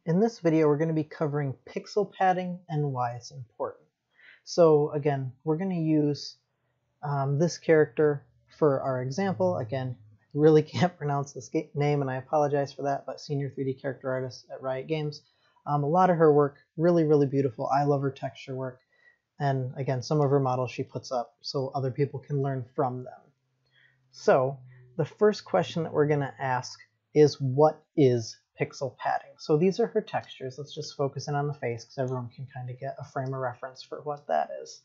In this video, we're going to be covering pixel padding and why it's important. So again, we're going to use this character for our example. Again, I really can't pronounce this name and I apologize for that, but Senior 3D Character Artist at Riot Games. A lot of her work, really beautiful. I love her texture work. And again, some of her models she puts up so other people can learn from them. So the first question that we're going to ask is, what is pixel padding? So these are her textures. Let's just focus in on the face because everyone can kind of get a frame of reference for what that is.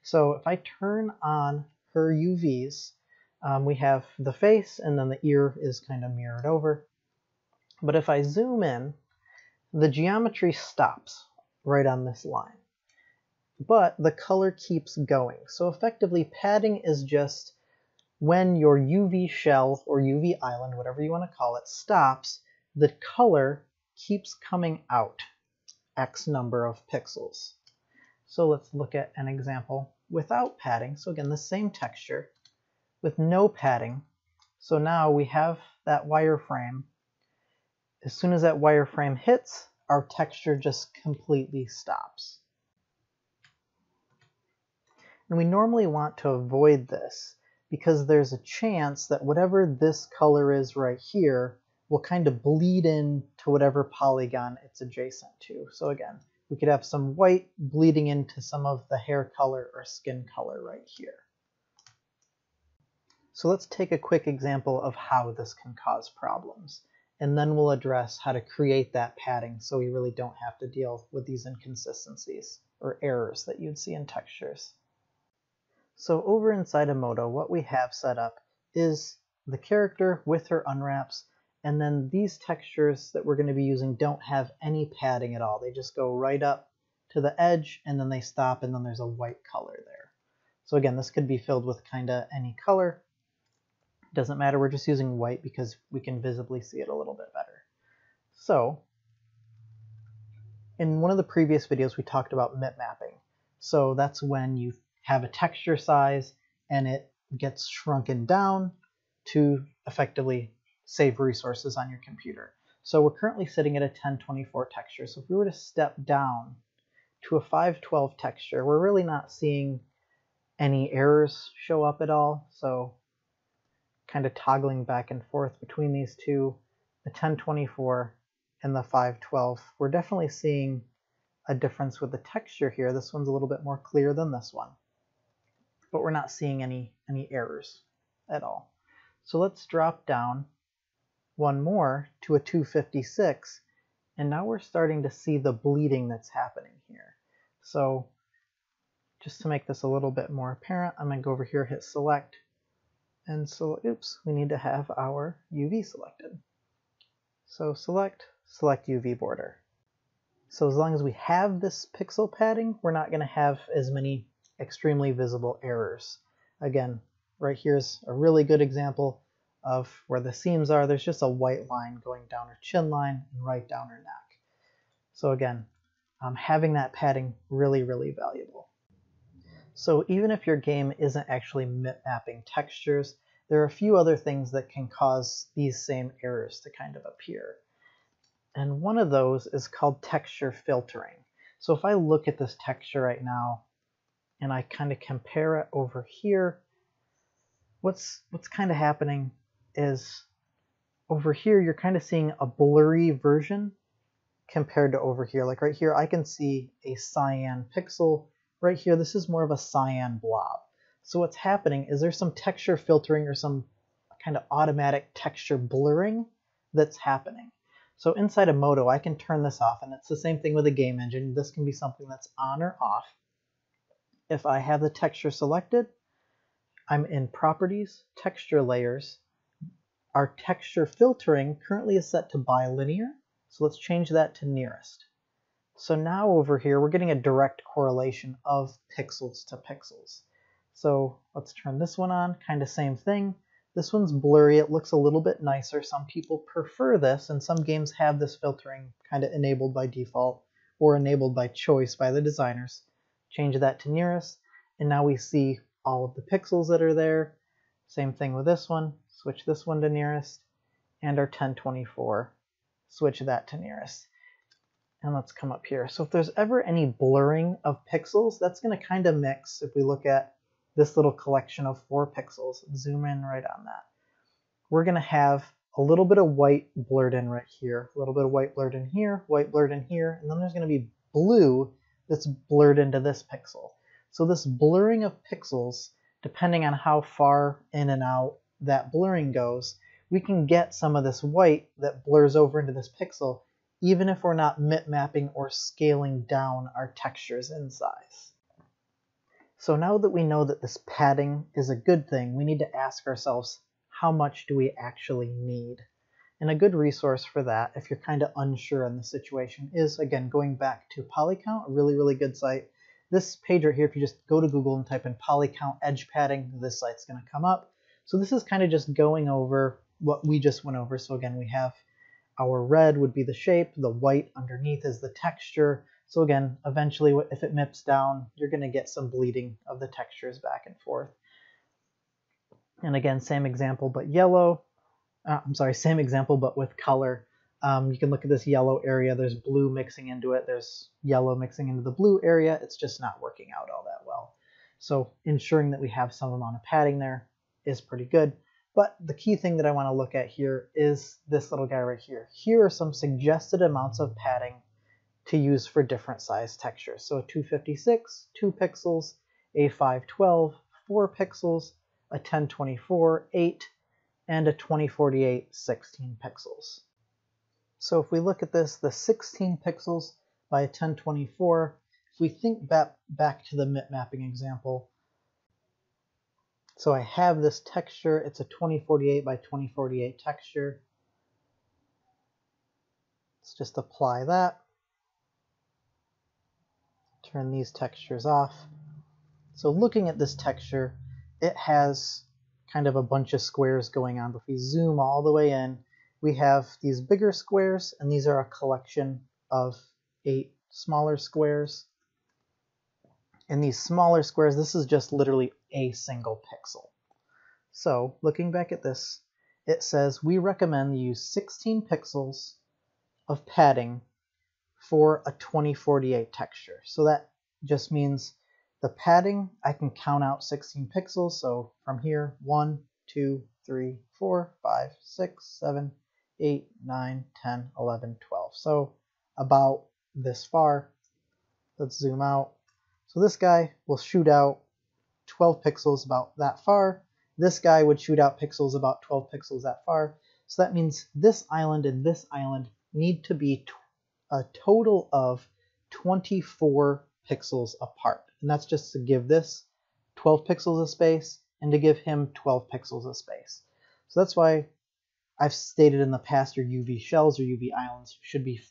So if I turn on her UVs, we have the face and then the ear is kind of mirrored over. But if I zoom in, the geometry stops right on this line. But the color keeps going. So effectively, padding is just when your UV shell or UV island, whatever you want to call it, stops, the color keeps coming out X number of pixels. So let's look at an example without padding. So again, the same texture with no padding. So now we have that wireframe. As soon as that wireframe hits, our texture just completely stops. And we normally want to avoid this because there's a chance that whatever this color is right here will kind of bleed in to whatever polygon it's adjacent to. So again, we could have some white bleeding into some of the hair color or skin color right here. So let's take a quick example of how this can cause problems, and then we'll address how to create that padding so we really don't have to deal with these inconsistencies or errors that you'd see in textures. So over inside of Modo, what we have set up is the character with her unwraps, and then these textures that we're going to be using don't have any padding at all. They just go right up to the edge and then they stop, and then there's a white color there. So again, this could be filled with kind of any color. Doesn't matter, we're just using white because we can visibly see it a little bit better. So in one of the previous videos we talked about MIP mapping. So that's when you have a texture size and it gets shrunken down to effectively save resources on your computer. So we're currently sitting at a 1024 texture. So if we were to step down to a 512 texture, we're really not seeing any errors show up at all. So kind of toggling back and forth between these two, the 1024 and the 512, we're definitely seeing a difference with the texture here. This one's a little bit more clear than this one, but we're not seeing any errors at all. So let's drop down one more to a 256, and now we're starting to see the bleeding that's happening here. So just to make this a little bit more apparent, I'm going to go over here, hit select, and so, oops, we need to have our UV selected. So select UV border. So as long as we have this pixel padding, we're not going to have as many extremely visible errors. Again, right here's a really good example of where the seams are. There's just a white line going down her chin line and right down her neck. So again, having that padding really valuable. So even if your game isn't actually mapping textures, there are a few other things that can cause these same errors to kind of appear. And one of those is called texture filtering. So if I look at this texture right now and I kind of compare it over here, what's kind of happening is over here you're kind of seeing a blurry version compared to over here. Like right here I can see a cyan pixel. Right here this is more of a cyan blob. So what's happening is there's some texture filtering or some kind of automatic texture blurring that's happening. So inside of Modo, I can turn this off, and it's the same thing with a game engine. This can be something that's on or off. If I have the texture selected, I'm in Properties, Texture Layers. Our texture filtering currently is set to bilinear, so let's change that to nearest. So now over here, we're getting a direct correlation of pixels to pixels. So let's turn this one on, kind of same thing. This one's blurry, it looks a little bit nicer. Some people prefer this, and some games have this filtering kind of enabled by default or enabled by choice by the designers. Change that to nearest, and now we see all of the pixels that are there. Same thing with this one, switch this one to nearest, and our 1024, switch that to nearest. And let's come up here. So if there's ever any blurring of pixels, that's going to kind of mix if we look at this little collection of 4 pixels. Zoom in right on that. We're going to have a little bit of white blurred in right here, a little bit of white blurred in here, white blurred in here, and then there's going to be blue that's blurred into this pixel. So this blurring of pixels, depending on how far in and out that blurring goes, we can get some of this white that blurs over into this pixel, even if we're not mip-mapping or scaling down our textures in size. So now that we know that this padding is a good thing, we need to ask ourselves, how much do we actually need? And a good resource for that, if you're kind of unsure in the situation, is, again, going back to Polycount, a really, really good site. This page right here, if you just go to Google and type in Polycount edge padding, this site's going to come up. So this is kind of just going over what we just went over. So again, we have our red would be the shape, the white underneath is the texture. So again, eventually if it mips down, you're going to get some bleeding of the textures back and forth. And again, same example, but yellow. Same example, but with color. You can look at this yellow area. There's blue mixing into it. There's yellow mixing into the blue area. It's just not working out all that well. So ensuring that we have some amount of padding there is pretty good. But the key thing that I want to look at here is this little guy right here. Here are some suggested amounts of padding to use for different size textures. So a 256, 2 pixels, a 512, 4 pixels, a 1024, 8, and a 2048, 16 pixels. So if we look at this, the 16 pixels by 1024, if we think back to the mip mapping example, so I have this texture, it's a 2048 by 2048 texture. Let's just apply that. Turn these textures off. So looking at this texture, it has kind of a bunch of squares going on. But if we zoom all the way in, we have these bigger squares, and these are a collection of 8 smaller squares. In these smaller squares, this is just literally a single pixel. So looking back at this, it says we recommend you use 16 pixels of padding for a 2048 texture. So that just means the padding, I can count out 16 pixels. So from here, 1, 2, 3, 4, 5, 6, 7, 8, 9, 10, 11, 12. So about this far. Let's zoom out. So this guy will shoot out 12 pixels about that far. This guy would shoot out pixels about 12 pixels that far. So that means this island and this island need to be a total of 24 pixels apart. And that's just to give this 12 pixels of space and to give him 12 pixels of space. So that's why I've stated in the past your UV shells or UV islands should be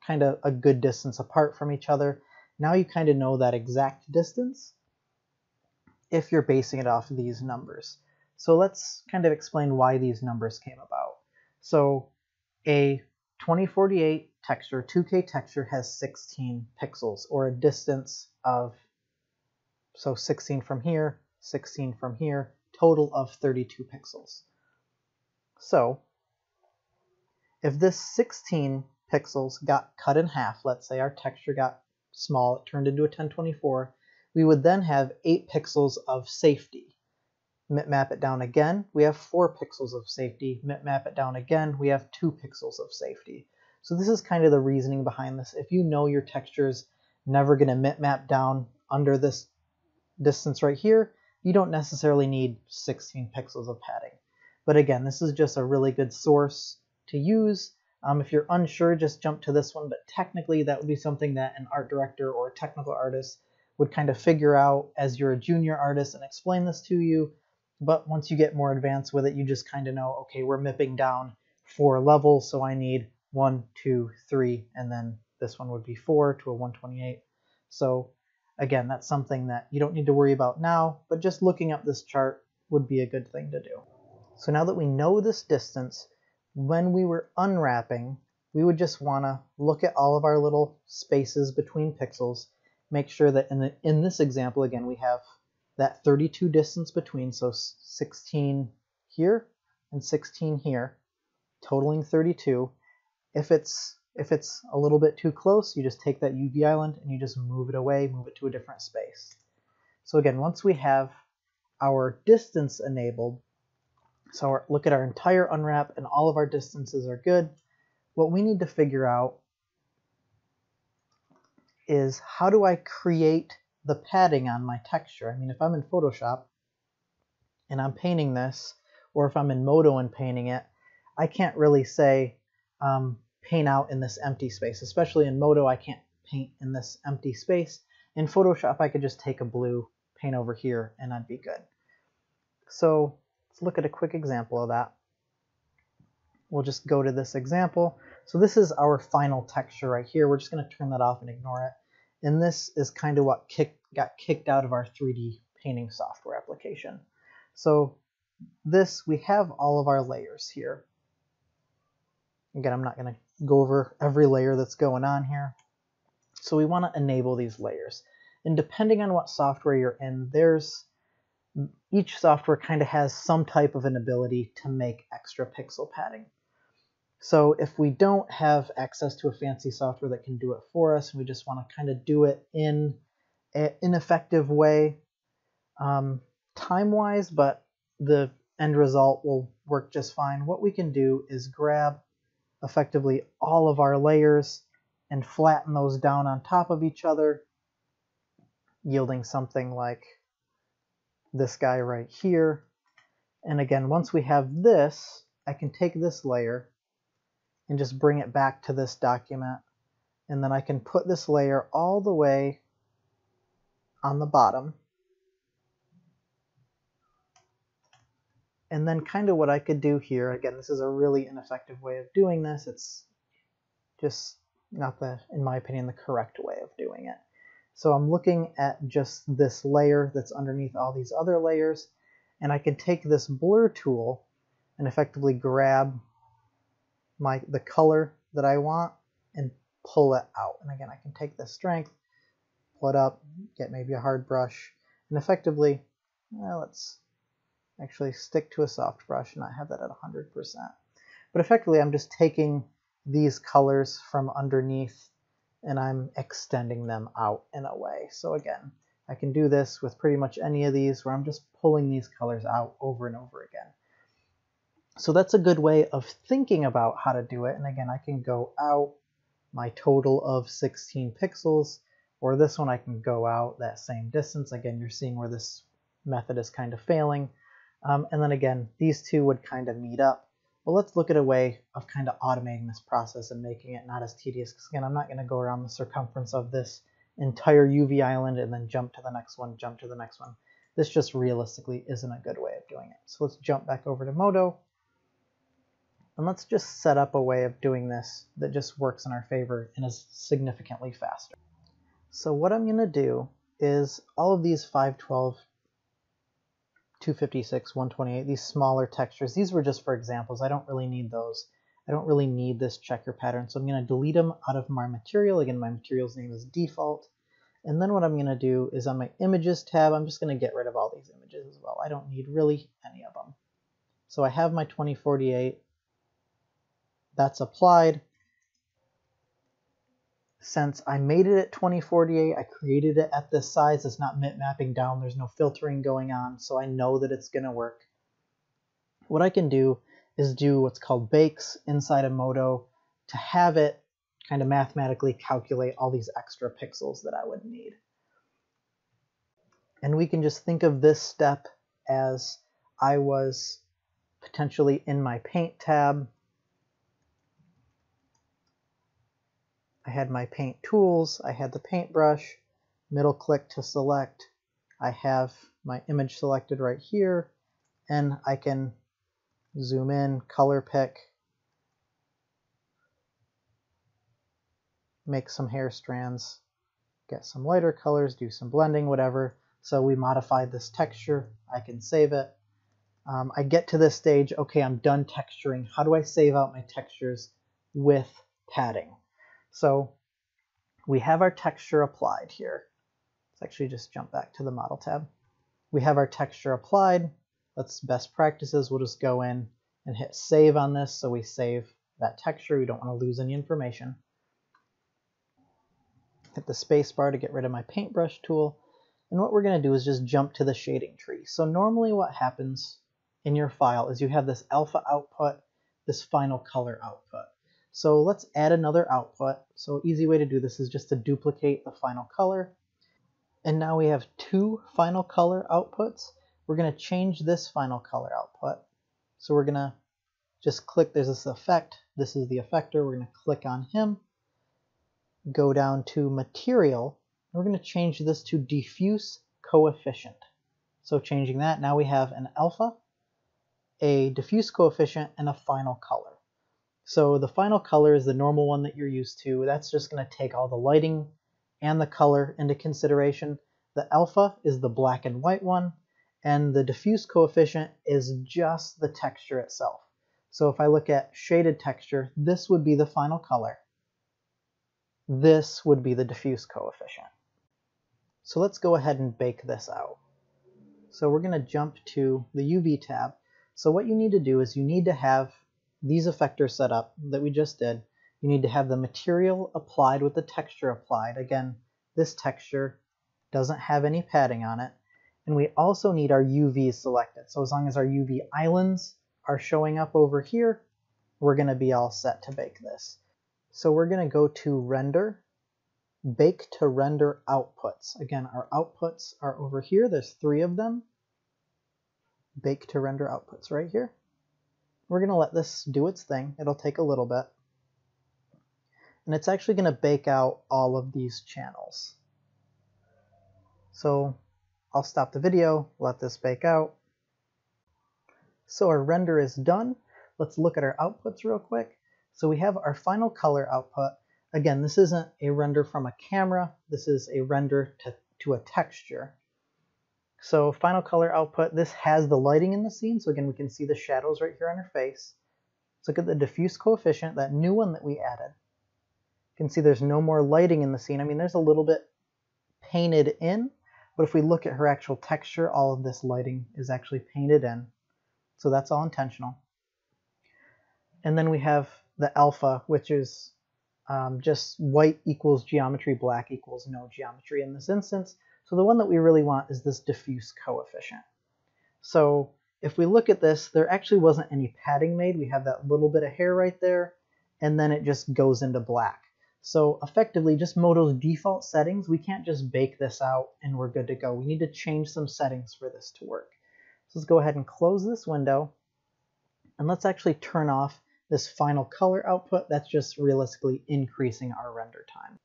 kind of a good distance apart from each other. Now you kind of know that exact distance if you're basing it off of these numbers. So let's kind of explain why these numbers came about. So a 2048 texture, 2K texture, has 16 pixels, or a distance of, so 16 from here, 16 from here, total of 32 pixels. So if this 16 pixels got cut in half, let's say our texture got small, it turned into a 1024, we would then have 8 pixels of safety. Map it down again, we have 4 pixels of safety. Map it down again, we have 2 pixels of safety. So this is kind of the reasoning behind this. If you know your texture is never going to map down under this distance right here, you don't necessarily need 16 pixels of padding. But again, this is just a really good source to use. If you're unsure, just jump to this one, but technically that would be something that an art director or a technical artist would kind of figure out as you're a junior artist and explain this to you. But once you get more advanced with it, you just kind of know, okay, we're mipping down 4 levels, so I need 1, 2, 3, and then this one would be 4 to a 128. So again, that's something that you don't need to worry about now, but just looking up this chart would be a good thing to do. So now that we know this distance, when we were unwrapping, we would just want to look at all of our little spaces between pixels, make sure that in this example, again, we have that 32 distance between, so 16 here and 16 here, totaling 32. If it's If it's a little bit too close, you just take that UV island and you just move it away, move it to a different space. So again, once we have our distance enabled, so look at our entire unwrap and all of our distances are good, what we need to figure out is how do I create the padding on my texture? I mean, if I'm in Photoshop and I'm painting this, or if I'm in Modo and painting it, I can't really say paint out in this empty space. Especially in Modo, I can't paint in this empty space. In Photoshop, I could just take a blue, paint over here, and I'd be good. So let's look at a quick example of that. We'll just go to this example. So this is our final texture right here. We're just going to turn that off and ignore it. And this is kind of what got kicked out of our 3D painting software application. So this, we have all of our layers here. Again, I'm not going to go over every layer that's going on here. So we want to enable these layers. And depending on what software you're in, each software kind of has some type of an ability to make extra pixel padding. So if we don't have access to a fancy software that can do it for us, and we just want to kind of do it in an ineffective way, time-wise, but the end result will work just fine, what we can do is grab effectively all of our layers and flatten those down on top of each other, yielding something like this guy right here. And again, once we have this, I can take this layer and just bring it back to this document, and then I can put this layer all the way on the bottom. And then kind of what I could do here, again, this is a really ineffective way of doing this. It's just not in my opinion, the correct way of doing it. So I'm looking at just this layer that's underneath all these other layers, and I can take this blur tool and effectively grab the color that I want and pull it out. And again, I can take this strength, pull it up, get maybe a hard brush, and effectively, let's actually stick to a soft brush and not have that at 100%. But effectively, I'm just taking these colors from underneath and I'm extending them out in a way. So again, I can do this with pretty much any of these where I'm just pulling these colors out over and over again. So that's a good way of thinking about how to do it. And again, I can go out my total of 16 pixels, or this one I can go out that same distance. Again, you're seeing where this method is kind of failing. And then again, these two would kind of meet up. But let's look at a way of kind of automating this process and making it not as tedious. Because again, I'm not going to go around the circumference of this entire UV island and then jump to the next one, jump to the next one. This just realistically isn't a good way of doing it. So let's jump back over to Modo. And let's just set up a way of doing this that just works in our favor and is significantly faster. So what I'm going to do is all of these 512, 256, 128, these smaller textures, these were just for examples. I don't really need those. I don't really need this checker pattern. So I'm going to delete them out of my material. Again, my material's name is default. And then what I'm going to do is on my images tab, I'm just going to get rid of all these images as well. I don't need really any of them. So I have my 2048. That's applied. Since I made it at 2048, I created it at this size. It's not mapping down. There's no filtering going on, so I know that it's going to work. What I can do is do what's called bakes inside of Modo to have it kind of mathematically calculate all these extra pixels that I would need. And we can just think of this step as I was potentially in my Paint tab. I had my paint tools, I had the paintbrush, middle click to select, I have my image selected right here, and I can zoom in, color pick, make some hair strands, get some lighter colors, do some blending, whatever. So we modified this texture, I can save it. I get to this stage, okay, I'm done texturing. How do I save out my textures with padding? So we have our texture applied here. Let's actually just jump back to the model tab. We have our texture applied. Let's best practices. We'll just go in and hit save on this. So we save that texture. We don't want to lose any information. Hit the space bar to get rid of my paintbrush tool. And what we're going to do is just jump to the shading tree. So normally what happens in your file is you have this alpha output, this final color output. So let's add another output. So easy way to do this is just to duplicate the final color. And now we have two final color outputs. We're going to change this final color output. So we're going to just click, there's this effect. This is the effector. We're going to click on him, go down to material. We're going to change this to diffuse coefficient. So changing that, now we have an alpha, a diffuse coefficient, and a final color. So the final color is the normal one that you're used to. That's just going to take all the lighting and the color into consideration. The alpha is the black and white one, and the diffuse coefficient is just the texture itself. So if I look at shaded texture, this would be the final color. This would be the diffuse coefficient. So let's go ahead and bake this out. So we're going to jump to the UV tab. So what you need to do is you need to have these effectors set up that we just did. You need to have the material applied with the texture applied. Again, this texture doesn't have any padding on it. And we also need our UVs selected. So as long as our UV islands are showing up over here, we're going to be all set to bake this. So we're going to go to Render, Bake to Render Outputs. Again, our outputs are over here. There's 3 of them. Bake to Render Outputs right here. We're going to let this do its thing. It'll take a little bit. And it's actually going to bake out all of these channels. So I'll stop the video, let this bake out. So our render is done. Let's look at our outputs real quick. So we have our final color output. Again, this isn't a render from a camera. This is a render to a texture. So final color output, this has the lighting in the scene. So again, we can see the shadows right here on her face. Let's look at the diffuse coefficient, that new one that we added. You can see there's no more lighting in the scene. I mean, there's a little bit painted in, but if we look at her actual texture, all of this lighting is actually painted in. So that's all intentional. And then we have the alpha, which is just white equals geometry, black equals no geometry in this instance. So the one that we really want is this diffuse coefficient. So if we look at this, there actually wasn't any padding made. We have that little bit of hair right there, and then it just goes into black. So effectively, just Modo's default settings, we can't just bake this out and we're good to go. We need to change some settings for this to work. So let's go ahead and close this window, and let's actually turn off this final color output. That's just realistically increasing our render time.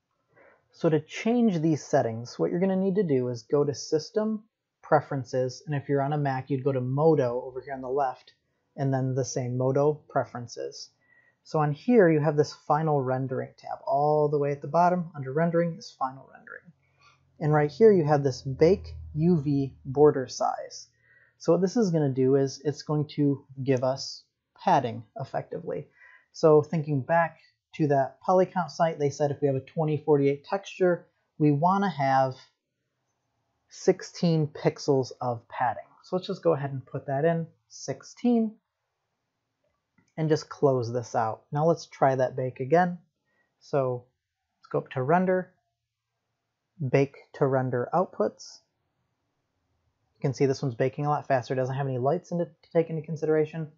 So to change these settings, what you're going to need to do is go to System, Preferences, and if you're on a Mac, you'd go to Modo over here on the left, and then the same Modo, Preferences. So on here, you have this Final Rendering tab. All the way at the bottom, under Rendering, is Final Rendering. And right here, you have this Bake UV Border Size. So what this is going to do is it's going to give us padding, effectively. So thinking back to that Polycount site, they said if we have a 2048 texture, we want to have 16 pixels of padding. So let's just go ahead and put that in, 16, and just close this out. Now let's try that bake again. So let's go up to Render, Bake to Render Outputs. You can see this one's baking a lot faster. It doesn't have any lights to take into consideration.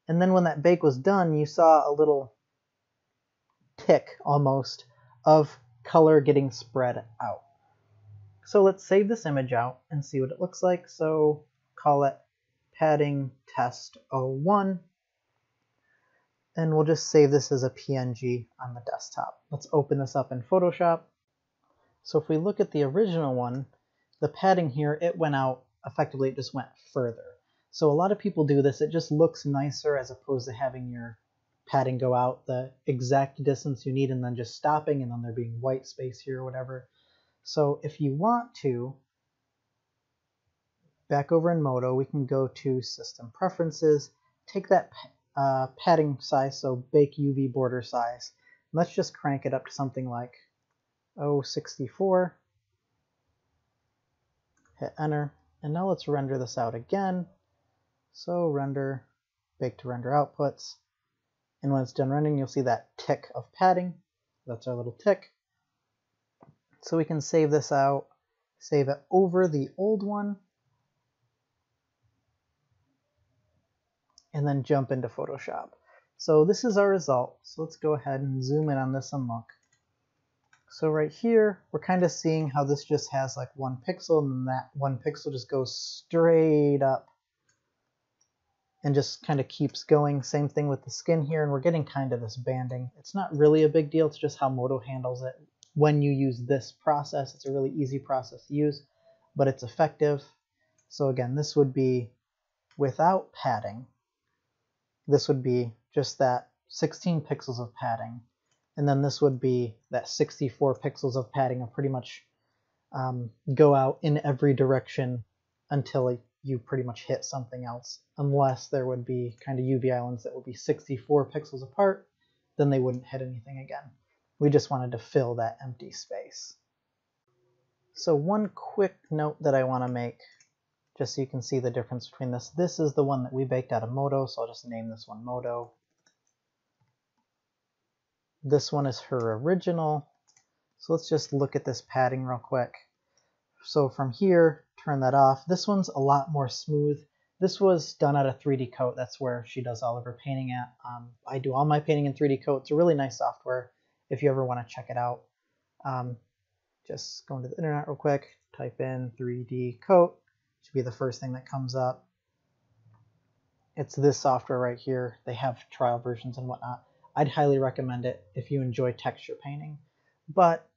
And then when that bake was done, you saw a little tick almost of color getting spread out. So let's save this image out and see what it looks like. So call it padding test 01. And we'll just save this as a PNG on the desktop. Let's open this up in Photoshop. So if we look at the original one, the padding here, it went out, effectively it just went further. So a lot of people do this. It just looks nicer as opposed to having your padding go out the exact distance you need and then just stopping and then there being white space here or whatever. So if you want to, back over in Modo, we can go to System Preferences, take that padding size, so Bake UV Border Size. Let's just crank it up to something like 0.64. Hit Enter. And now let's render this out again. So Render, Bake to Render Outputs. And when it's done rendering, you'll see that tick of padding. That's our little tick. So we can save this out, save it over the old one, and then jump into Photoshop. So this is our result. So let's go ahead and zoom in on this and look. So right here, we're kind of seeing how this just has like one pixel, and then that one pixel just goes straight up and just kind of keeps going. Same thing with the skin here, and we're getting kind of this banding. It's not really a big deal, it's just how Modo handles it. When you use this process, it's a really easy process to use, but it's effective. So again, this would be without padding. This would be just that 16 pixels of padding. And then this would be that 64 pixels of padding of pretty much go out in every direction until you pretty much hit something else. Unless there would be kind of UV islands that would be 64 pixels apart, then they wouldn't hit anything again. We just wanted to fill that empty space. So one quick note that I want to make, just so you can see the difference between this. This is the one that we baked out of Modo, so I'll just name this one Modo. This one is her original. So let's just look at this padding real quick. So from here, turn that off. This one's a lot more smooth. This was done out of 3D Coat. That's where she does all of her painting at. I do all my painting in 3D Coat. It's a really nice software if you ever want to check it out. Just go into the internet real quick, type in 3D Coat. Should be the first thing that comes up. It's this software right here. They have trial versions and whatnot. I'd highly recommend it if you enjoy texture painting. But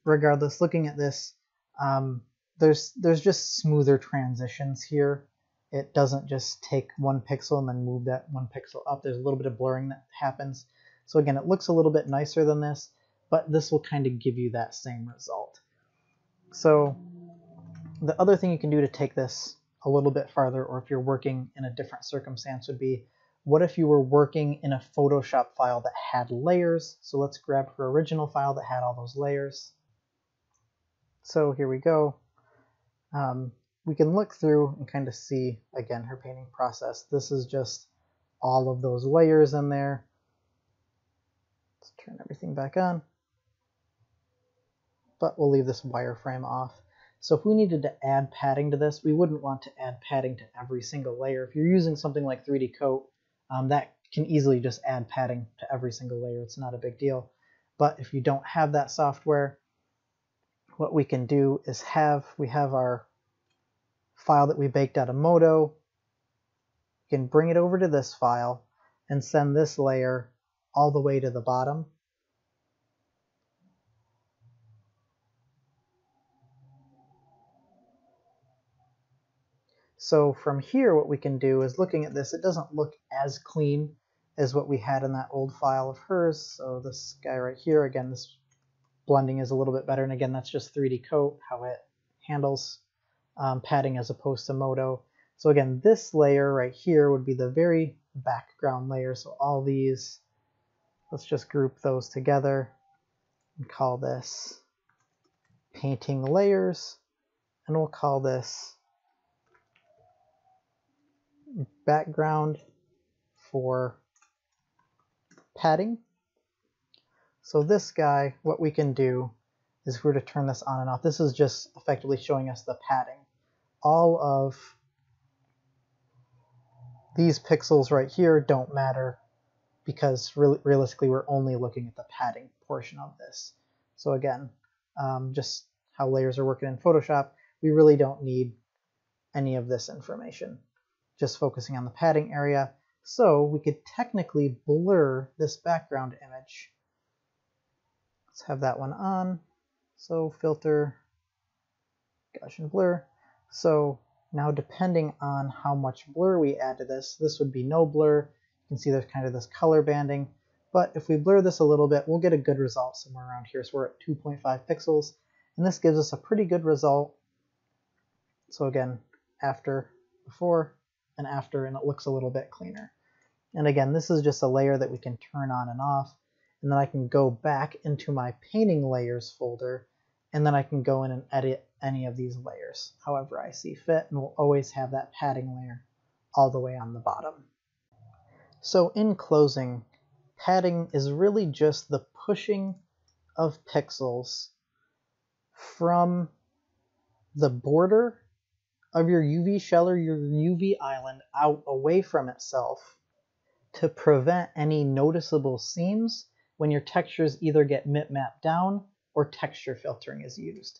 regardless, looking at this, there's just smoother transitions here. It doesn't just take one pixel and then move that one pixel up. There's a little bit of blurring that happens. So again, it looks a little bit nicer than this, but this will kind of give you that same result. So the other thing you can do to take this a little bit farther, or if you're working in a different circumstance, would be, what if you were working in a Photoshop file that had layers? So let's grab her original file that had all those layers. So here we go. We can look through and kind of see, again, her painting process. This is just all of those layers in there. Let's turn everything back on. But we'll leave this wireframe off. So if we needed to add padding to this, we wouldn't want to add padding to every single layer. If you're using something like 3D Coat, that can easily just add padding to every single layer. It's not a big deal. But if you don't have that software, what we can do is we have our file that we baked out of Modo. We can bring it over to this file and send this layer all the way to the bottom. So from here, what we can do is, looking at this, it doesn't look as clean as what we had in that old file of hers. So this guy right here, again, this blending is a little bit better. And again, that's just 3D Coat, how it handles padding as opposed to Modo. So again, this layer right here would be the very background layer. So all these, let's just group those together and call this painting layers. And we'll call this background for padding. So this guy, what we can do is, if we were to turn this on and off, this is just effectively showing us the padding. All of these pixels right here don't matter, because realistically we're only looking at the padding portion of this. So again, just how layers are working in Photoshop, we really don't need any of this information. Just focusing on the padding area. So we could technically blur this background image. Let's have that one on. So filter, Gaussian blur. So now, depending on how much blur we add to this, this would be no blur. You can see there's kind of this color banding. But if we blur this a little bit, we'll get a good result somewhere around here. So we're at 2.5 pixels. And this gives us a pretty good result. So again, after, before, and after, and it looks a little bit cleaner. And again, this is just a layer that we can turn on and off. And then I can go back into my painting layers folder, and then I can go in and edit any of these layers however I see fit, and we'll always have that padding layer all the way on the bottom. So in closing, padding is really just the pushing of pixels from the border of your UV shell or your UV island out away from itself to prevent any noticeable seams when your textures either get mip-mapped down or texture filtering is used.